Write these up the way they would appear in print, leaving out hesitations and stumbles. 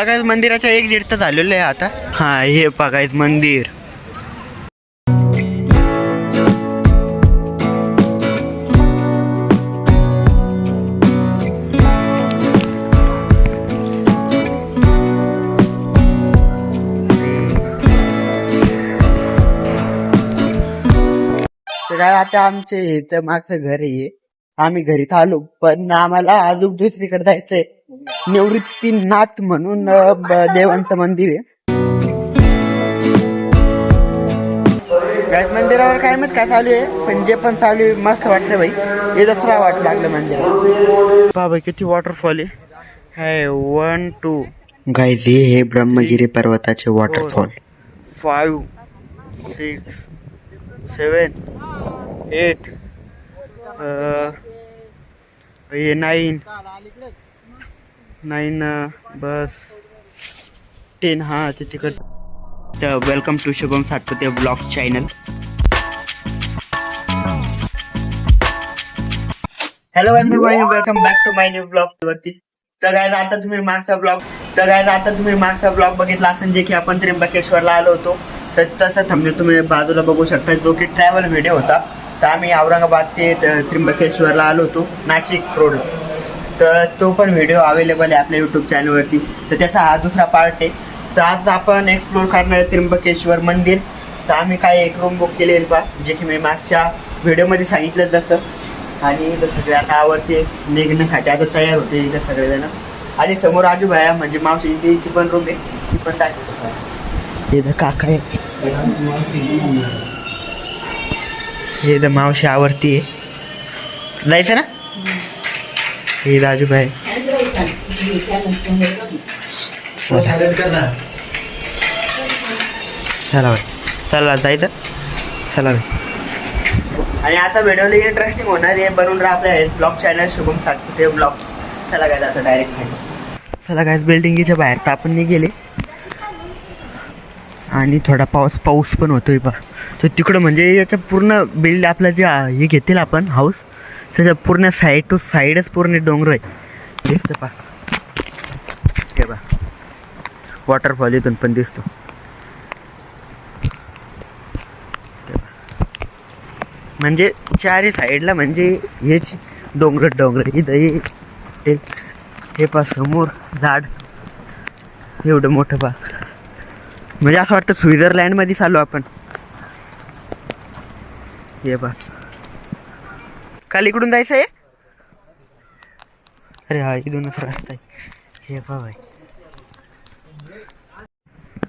बघायचं मंदिराच्या 1-1.5 तास झालेलं आहे आता. हा हे बघायचं मंदिर. काय आता आमचे इथं मागचं घर आहे. आम्ही घरीच आलो पण आम्हाला अजून दुसरीकडे जायचंय. निवृत्तीनाथ म्हणून देवांचं मंदिर आहे. मंदिरावर काय मत काय चालू आहे पण जे पण चालू आहे मस्त वाटलं भाई. हे दसरा वाट लागलं मंदिर. बाबा किती वॉटरफॉल आहे. 1 2 गाईज हे ब्रह्मगिरी पर्वताचे वॉटरफॉल. 5 6 7 8 हे 9 बस 10. हा ते तिकड. तर welcome to Shubham Satpute vlog channel. Hello everyone, welcome back to my new vlog वरती. तर गायला आता तुम्ही मागचा ब्लॉग बघितला असेल जे की आपण त्र्यंबकेश्वरला आलो होतो. तर तसं थंबनेल तुम्ही बाजूला बघू शकता जो की ट्रॅव्हल व्हिडिओ होता. तर आम्ही औरंगाबाद ते त्र्यंबकेश्वरला आलो होतो नाशिक रोड. तर तो पण व्हिडिओ अवेलेबल आहे आपल्या यूट्यूब चॅनलवरती. तर त्याचा हा दुसरा पार्ट आहे. तर आज आपण एक्सप्लोर करणार आहे त्र्यंबकेश्वर मंदिर. तर आम्ही काय एक रूम बुक केली आहे बा जे की मी मागच्या व्हिडिओमध्ये सांगितलं तसं. आणि इथं सगळे आता आवडते निघण्यासाठी आता तयार होते इथं सगळेजण. आणि समोर आजूबाया म्हणजे मावशी ची पण रूम आहे ती पण टाकली. इथं काका आहे. हे इथं मावशी आवडती आहे. जायचं ना हे आजूबाई. चला चला जायचं चला. आणि आता व्हिडिओला इंटरेस्टिंग होणार आहे. बनवून राहते blog channel Shubham Satpute blog. चला काय आता डायरेक्ट खाली. चला काय बिल्डिंगच्या बाहेर तर आपण नाही गेले. आणि थोडा पाऊस पण होतोय पा. तर तिकडं म्हणजे याचं पूर्ण बिल्ड आपलं जे हे घेतील आपण हाऊस त्याच्या पूर्ण साईड टू साईडच पूर्ण डोंगर आहे. दिसतं पा हे बा वॉटरफॉल इथून पण दिसतो. म्हणजे चारी साईडला म्हणजे हेच डोंगर इथं हे पा समोर झाड एवढं मोठं पा. म्हणजे असं वाटतं स्वित्झर्लंडमध्ये चालू आपण. हे पा काल इकडून जायचं आहे. अरे हा इथूनच रस्ता आहे. हे पा भाई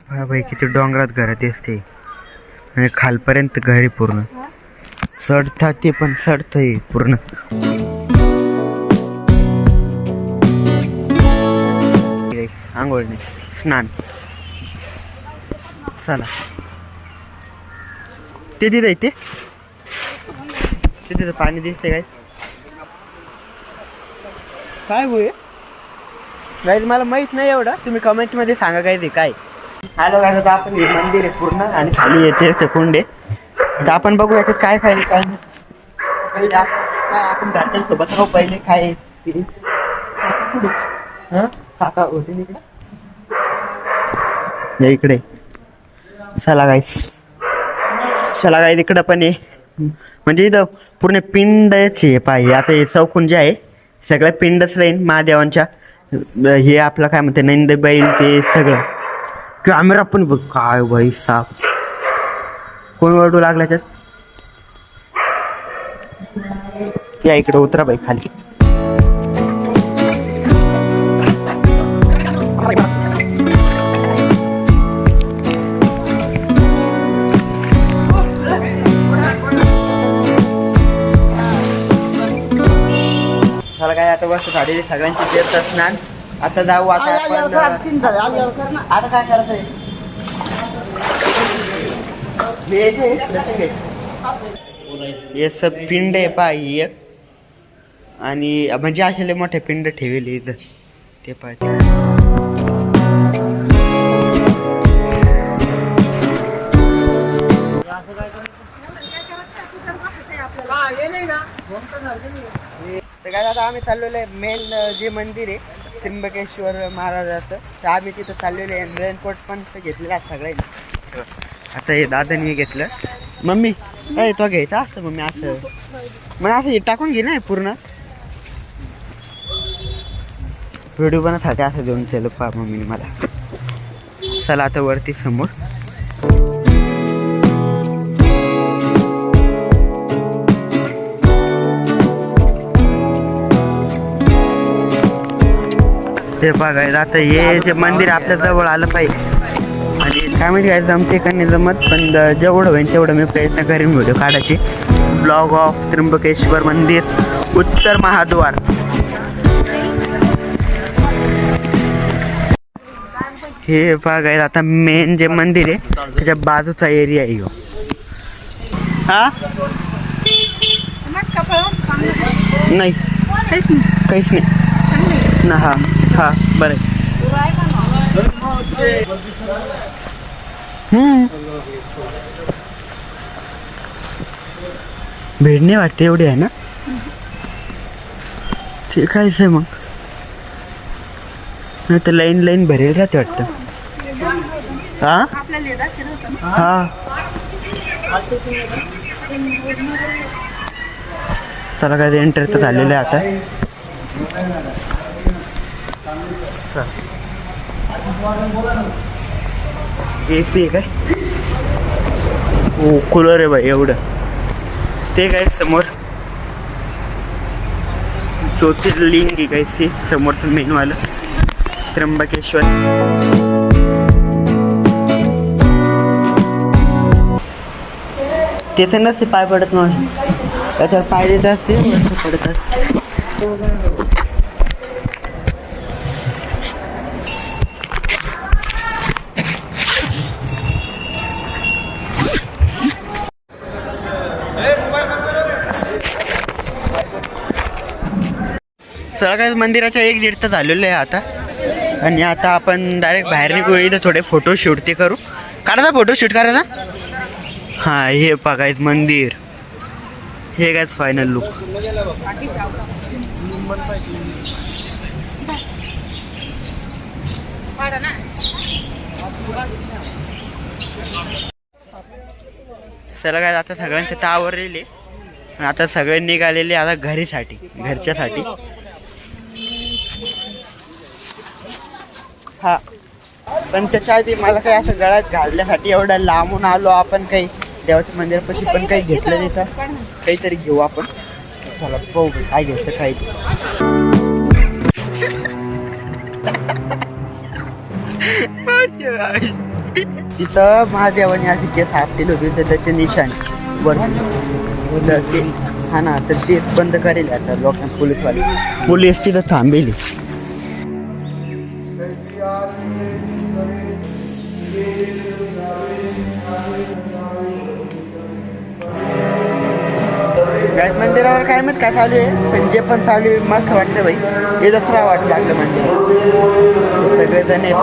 हा भाई किती डोंगरात घर दिसते. म्हणजे खालपर्यंत घरी पूर्ण चढतात ते पण चढतंय पूर्ण. आंघोळ नाही स्नान. चला ते तिथं ते तिथं पाणी दिसतंय काय होय गाईज मला माहित नाही एवढं. तुम्ही कमेंट मध्ये सांगा काय ते काय. हॅलो गाईज आता आपण हे मंदिर आहे पूर्ण आणि खाली येते ते कुंड आहे. तर आपण बघू याच्यात काय काय काय आपण घरच्यांसोबत राहू पहिले काय काका होते इकडे. चला गाईज इकडं पण आहे. म्हणजे इथं पूर्ण पिंडच आहे पाहिजे. आता हे चौकून जे आहे सगळ्या पिंडच राहील महादेवांच्या. हे आपलं काय म्हणते नंदबाई ते सगळं. कॅमेरा पण बघ काय भाई साफ कोण ओरडू लागल्याच्यात. या इकडे उतरा बाई खाली. चला काय आता वस्तू झालेली सगळ्यांची तीर्थ स्नान. आता जाऊ आता आपण. आता काय करायचं हे सब पिंड आहे पा एक. आणि म्हणजे असे मोठे पिंड ठेवले इथं ते पाहते. तर काय आता आम्ही चाललेलो आहे मेन जे मंदिर आहे त्र्यंबकेश्वर महाराजाचं. तर आम्ही तिथं चाललेलो आहे. रेनकोट पण घेतलेला आहे सगळ्यांनी. आता हे दादानी घेतलं. मम्मी तो घ्यायचा असतं मम्मी असं मग असं हे टाकून घे ना पूर्ण व्हिडिओ बनवण्यासाठी असं देऊन चल पा मम्मीने मला. चला आता वरती समोर. ते बघायला आता हे जे मंदिर आपल्या जवळ आलं पाहिजे. आणि काय माहिती काय जमते का नाही जमत, पण जेवढं होईल तेवढं मी प्रयत्न करीन व्हिडिओ काढायची. ब्लॉग ऑफ त्र्यंबकेश्वर मंदिर उत्तर महाद्वार. हे बघायला आता मेन जे मंदिर आहे त्याच्या बाजूचा एरिया आहे. हा नाही काहीच नाही ना. हा हा बरं. भेट नाही वाटते एवढी आहे ना. ते कायच आहे मग नाही तर लाईन भरेल राहते वाटतं. हा हा चला काय एंटर तर झालेलं आहे आता. AC आहे काय. हो कूलर आहे बाई एवढं. ते काय समोर ज्योतिर्लिंग आहे काय समोरचं मेनवालं त्र्यंबकेश्वर. त्याचं नसते पाय पडत नाही त्याच्यावर पाय देत असते पडत असते. चला काय मंदिराच्या 1-1.5 तास झालेलं आहे आता. आणि आता आपण डायरेक्ट बाहेर निघू. इथं थोडे फोटोशूट ते करू. काढायचा फोटोशूट करायचा. हां हे बघायचं मंदिर. हे कायच फायनल लुक. चला काय आता सगळ्यांचे तावर रेले. आता सगळे निघालेले आता घरीसाठी घरच्यासाठी. हा पण त्याच्या आधी मला काही असं गळ्यात घालण्यासाठी एवढं लांबून आलो आपण. काही देवाच्या मंदिरापाशी पण काही घेतलं नाही तर काहीतरी घेऊ आपण. चला पाहू काय घ्यायचं काही. तिथं महादेवाने अशी केस आपटेल होती तर त्याचे निशाण वर ते हा ना. तर ते बंद करेल आता लोकांना. पोलीस तिथं थांबेल. मंदिरावर काय माहित काय चालू आहे, पण जे पण चालू आहे मस्त वाटतं बाई. हे दसरा वाटू लागलं म्हणजे सगळेजण येत.